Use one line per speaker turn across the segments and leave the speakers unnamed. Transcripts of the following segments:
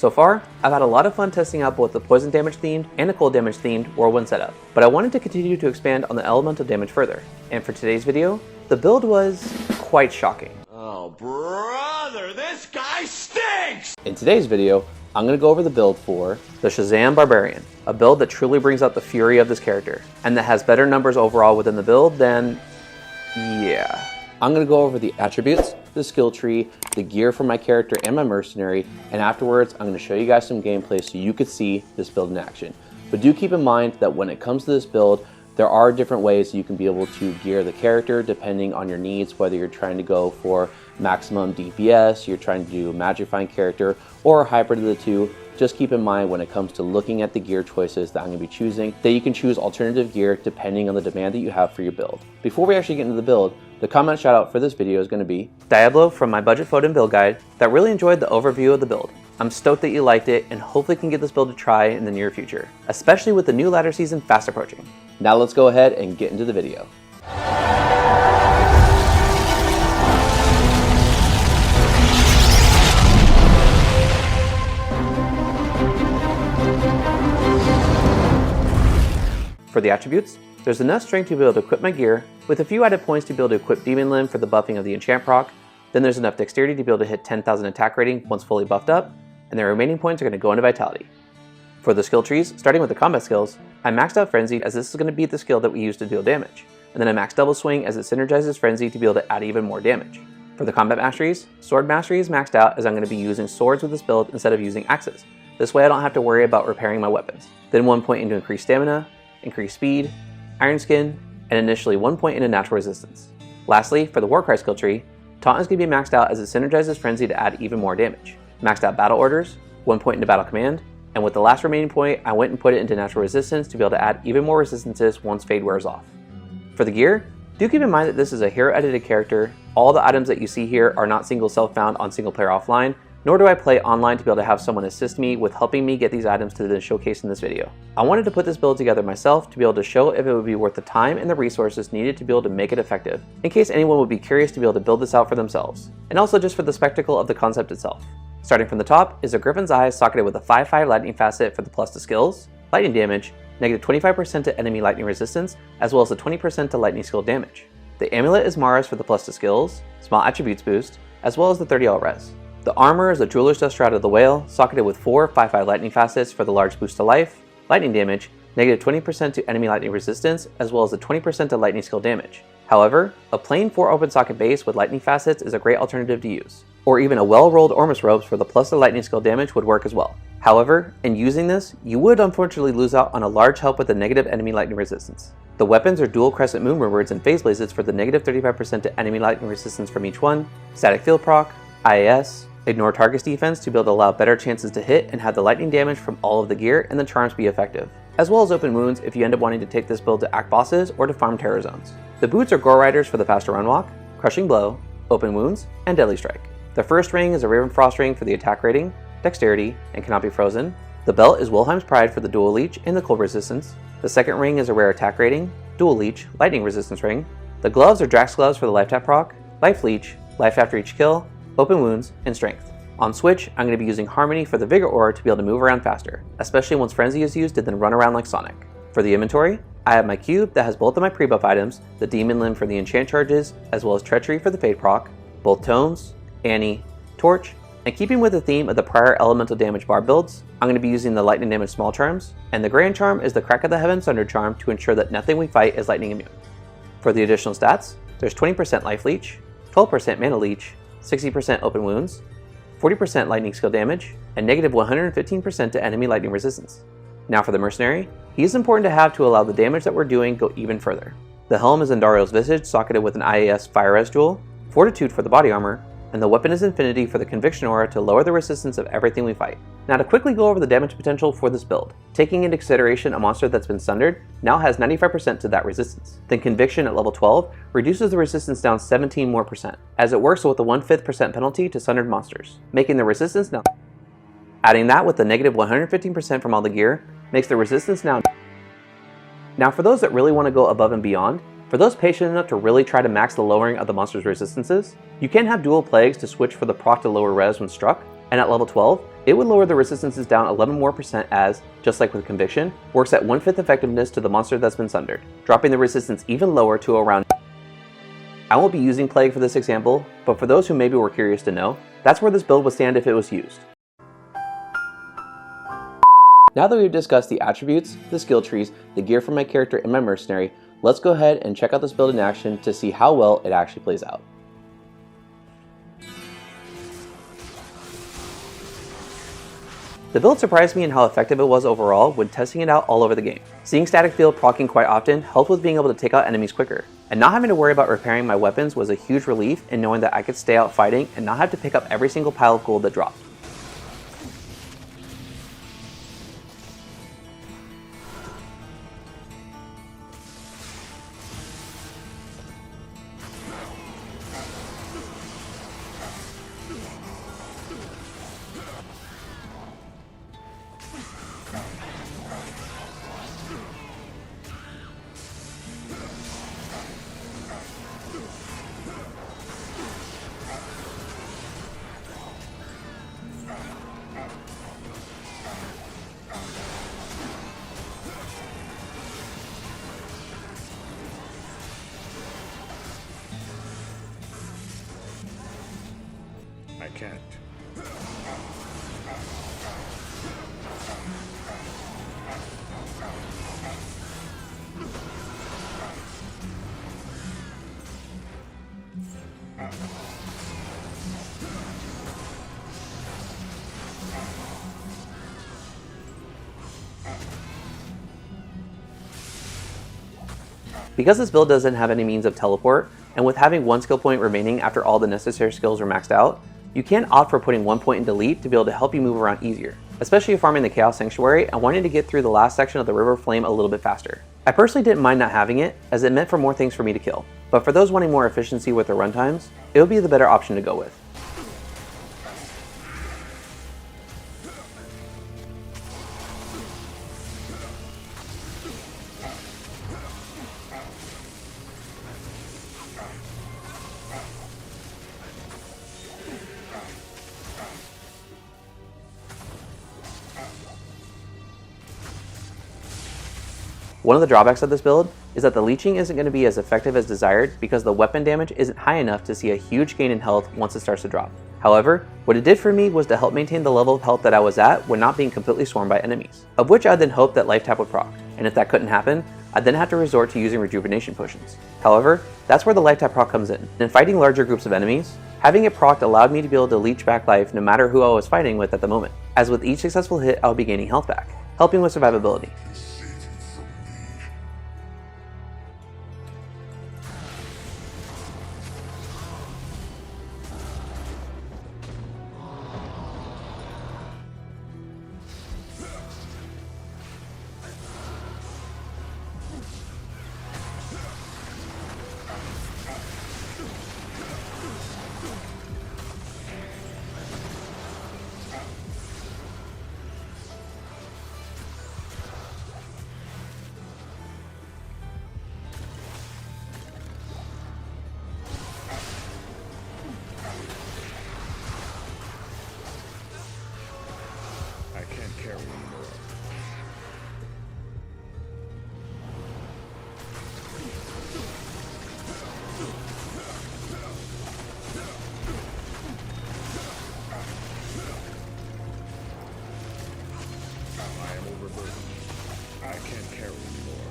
So far, I've had a lot of fun testing out both the poison damage themed and the cold damage themed Whirlwind setup, but I wanted to continue to expand on the elemental damage further, and for today's video, the build was quite shocking.
Oh brother, this guy stinks!
In today's video, I'm going to go over the build for the Shazam Barbarian, a build that truly brings out the fury of this character, and that has better numbers overall within the build than, yeah. I'm going to go over the attributes, the skill tree, the gear for my character and my mercenary, and afterwards I'm going to show you guys some gameplay so you could see this build in action. But do keep in mind that when it comes to this build, there are different ways you can be able to gear the character depending on your needs, whether you're trying to go for maximum DPS, you're trying to do a magifying character, or a hybrid of the two. Just keep in mind when it comes to looking at the gear choices that I'm going to be choosing, that you can choose alternative gear depending on the demand that you have for your build. Before we actually get into the build, the comment shout out for this video is going to be Diablo from my Budget Photo and Build Guide that really enjoyed the overview of the build. I'm stoked that you liked it and hopefully can get this build to try in the near future, especially with the new ladder season fast approaching. Now let's go ahead and get into the video. For the attributes, there's enough strength to be able to equip my gear, with a few added points to be able to equip Demon Limb for the buffing of the enchant proc. Then there's enough dexterity to be able to hit 10,000 attack rating once fully buffed up, and the remaining points are going to go into vitality. For the skill trees, starting with the combat skills, I maxed out Frenzy as this is going to be the skill that we use to deal damage, and then I maxed Double Swing as it synergizes Frenzy to be able to add even more damage. For the combat masteries, Sword Mastery is maxed out as I'm going to be using swords with this build instead of using axes. This way I don't have to worry about repairing my weapons. Then 1 point into increased stamina, increased speed, Iron Skin, and initially 1 point into natural resistance. Lastly, for the Warcry skill tree, Taunt is going to be maxed out as it synergizes Frenzy to add even more damage. Maxed out Battle Orders, 1 point into Battle Command, and with the last remaining point, I went and put it into Natural Resistance to be able to add even more resistances once Fade wears off. For the gear, do keep in mind that this is a hero edited character. All the items that you see here are not single self found on single player offline, nor do I play online to be able to have someone assist me with helping me get these items to the showcase in this video. I wanted to put this build together myself to be able to show if it would be worth the time and the resources needed to be able to make it effective, in case anyone would be curious to be able to build this out for themselves, and also just for the spectacle of the concept itself. Starting from the top is a Griffin's Eye socketed with a 5/5 lightning facet for the plus to skills, lightning damage, negative 25% to enemy lightning resistance, as well as the 20% to lightning skill damage. The amulet is Mara's for the plus to skills, small attributes boost, as well as the 30 all res. The armor is a Jeweler's Dust Shroud of the Whale, socketed with 4 5/5 lightning facets for the large boost to life, lightning damage, negative 20% to enemy lightning resistance, as well as the 20% to lightning skill damage. However, a plain 4 open socket base with lightning facets is a great alternative to use, or even a well-rolled Ormus Ropes for the plus to lightning skill damage would work as well. However, in using this, you would unfortunately lose out on a large help with the negative enemy lightning resistance. The weapons are dual Crescent Moon Rewards and Phase Blazes for the negative 35% to enemy lightning resistance from each one, static field proc, IAS, ignore target's defense to be able to allow better chances to hit and have the lightning damage from all of the gear and the charms be effective, as well as open wounds if you end up wanting to take this build to act bosses or to farm terror zones. The boots are Gore Riders for the faster run walk, crushing blow, open wounds, and deadly strike. The first ring is a Raven Frost ring for the attack rating, dexterity, and cannot be frozen. The belt is Wilhelm's Pride for the dual leech and the cold resistance. The second ring is a rare attack rating, dual leech, lightning resistance ring. The gloves are Drax gloves for the life tap proc, life leech, life after each kill, open wounds, and strength. On switch, I'm going to be using Harmony for the Vigor Aura to be able to move around faster, especially once Frenzy is used and then run around like Sonic. For the inventory, I have my cube that has both of my pre-buff items, the Demon Limb for the enchant charges, as well as Treachery for the Fade proc, both Tomes, Annie, Torch, and keeping with the theme of the prior elemental damage bar builds, I'm going to be using the lightning damage small charms, and the grand charm is the Crack of the Heavens Thunder charm to ensure that nothing we fight is lightning immune. For the additional stats, there's 20% life leech, 12% mana leech, 60% open wounds, 40% lightning skill damage, and negative 115% to enemy lightning resistance. Now for the Mercenary, he is important to have to allow the damage that we're doing go even further. The helm is Andariel's Visage socketed with an IAS Fire Res Jewel, Fortitude for the body armor, and the weapon is Infinity for the Conviction Aura to lower the resistance of everything we fight. Now to quickly go over the damage potential for this build, taking into consideration a monster that's been sundered now has 95% to that resistance. Then Conviction at level 12 reduces the resistance down 17 more percent, as it works with the 1/5% penalty to sundered monsters, making the resistance now. Adding that with the negative 115% from all the gear makes the resistance now. Now for those that really want to go above and beyond, for those patient enough to really try to max the lowering of the monster's resistances, you can have dual plagues to switch for the proc to lower res when struck, And at level 12, it would lower the resistances down 11% more as, just like with Conviction, works at 1/5 effectiveness to the monster that's been sundered, dropping the resistance even lower to around. I won't be using Plague for this example, but for those who maybe were curious to know, that's where this build would stand if it was used. Now that we've discussed the attributes, the skill trees, the gear for my character and my mercenary, let's go ahead and check out this build in action to see how well it actually plays out. The build surprised me in how effective it was overall when testing it out all over the game. Seeing static field proccing quite often helped with being able to take out enemies quicker, and not having to worry about repairing my weapons was a huge relief in knowing that I could stay out fighting and not have to pick up every single pile of gold that dropped.
I can't.
Because this build doesn't have any means of teleport, and with having one skill point remaining after all the necessary skills are maxed out, you can opt for putting one point in delete to be able to help you move around easier, especially if farming the Chaos Sanctuary and wanting to get through the last section of the River Flame a little bit faster. I personally didn't mind not having it, as it meant for more things for me to kill, but for those wanting more efficiency with their runtimes, it would be the better option to go with. One of the drawbacks of this build is that the leeching isn't going to be as effective as desired because the weapon damage isn't high enough to see a huge gain in health once it starts to drop. However, what it did for me was to help maintain the level of health that I was at when not being completely swarmed by enemies, of which I then hoped that life tap would proc, and if that couldn't happen, I'd then have to resort to using rejuvenation potions. However, that's where the life tap proc comes in. In fighting larger groups of enemies, having it procced allowed me to be able to leech back life no matter who I was fighting with at the moment, as with each successful hit I would be gaining health back, helping with survivability.
I can't carry anymore. I am overburdened. I can't carry anymore.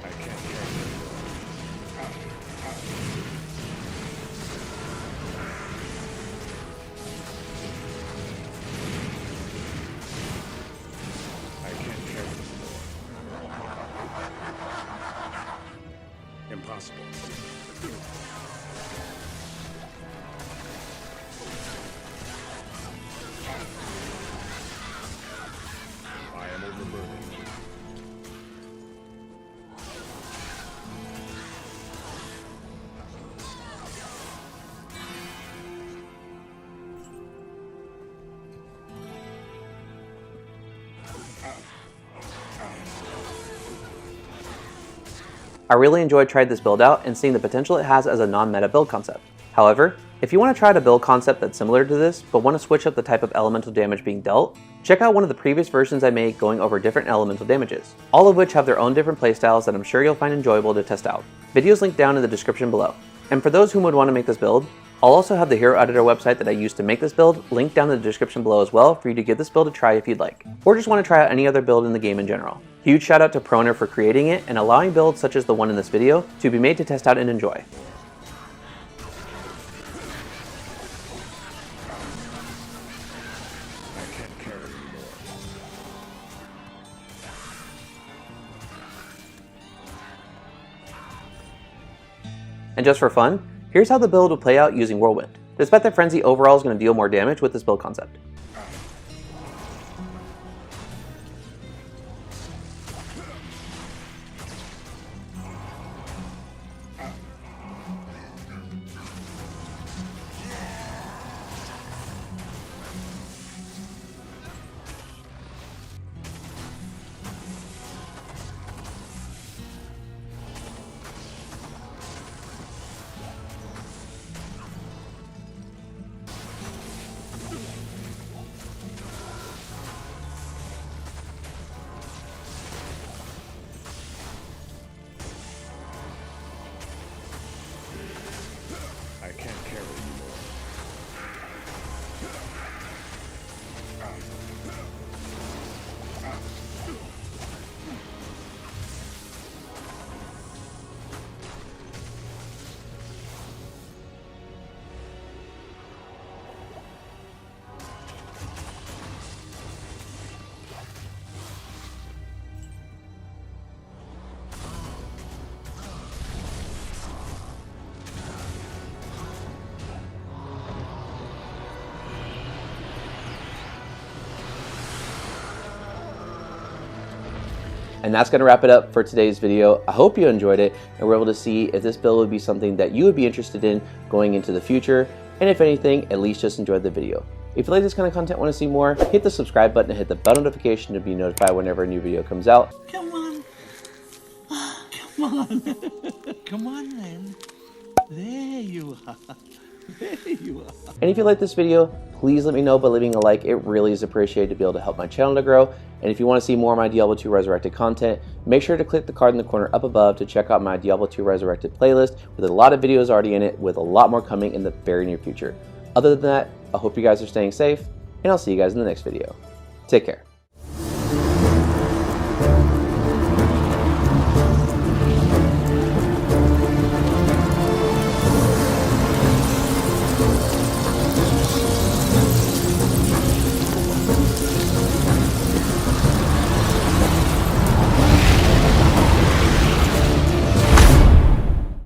I can't carry anymore. I can't carry anymore. Impossible. I am overburdened.
I really enjoyed trying this build out and seeing the potential it has as a non-meta build concept. However, if you want to try out a build concept that's similar to this, but want to switch up the type of elemental damage being dealt, check out one of the previous versions I made going over different elemental damages, all of which have their own different playstyles that I'm sure you'll find enjoyable to test out. Videos linked down in the description below. And for those who would want to make this build, I'll also have the Hero Editor website that I used to make this build linked down in the description below as well for you to give this build a try if you'd like, or just want to try out any other build in the game in general. Huge shout out to Proner for creating it and allowing builds such as the one in this video to be made to test out and enjoy. And just for fun, here's how the build will play out using Whirlwind, despite that Frenzy overall is going to deal more damage with this build concept.
I can't carry anymore.
And that's going to wrap it up for today's video. I hope you enjoyed it and were able to see if this build would be something that you would be interested in going into the future, and if anything, at least just enjoyed the video. If you like this kind of content, want to see more, hit the subscribe button and hit the bell notification to be notified whenever a new video comes out.
Come on. Come on. Come on, man. There you are. There you are.
And if you like this video, please let me know by leaving a like. It really is appreciated to be able to help my channel to grow. And if you want to see more of my Diablo 2 Resurrected content, make sure to click the card in the corner up above to check out my Diablo 2 Resurrected playlist with a lot of videos already in it, with a lot more coming in the very near future. Other than that, I hope you guys are staying safe, and I'll see you guys in the next video. Take care.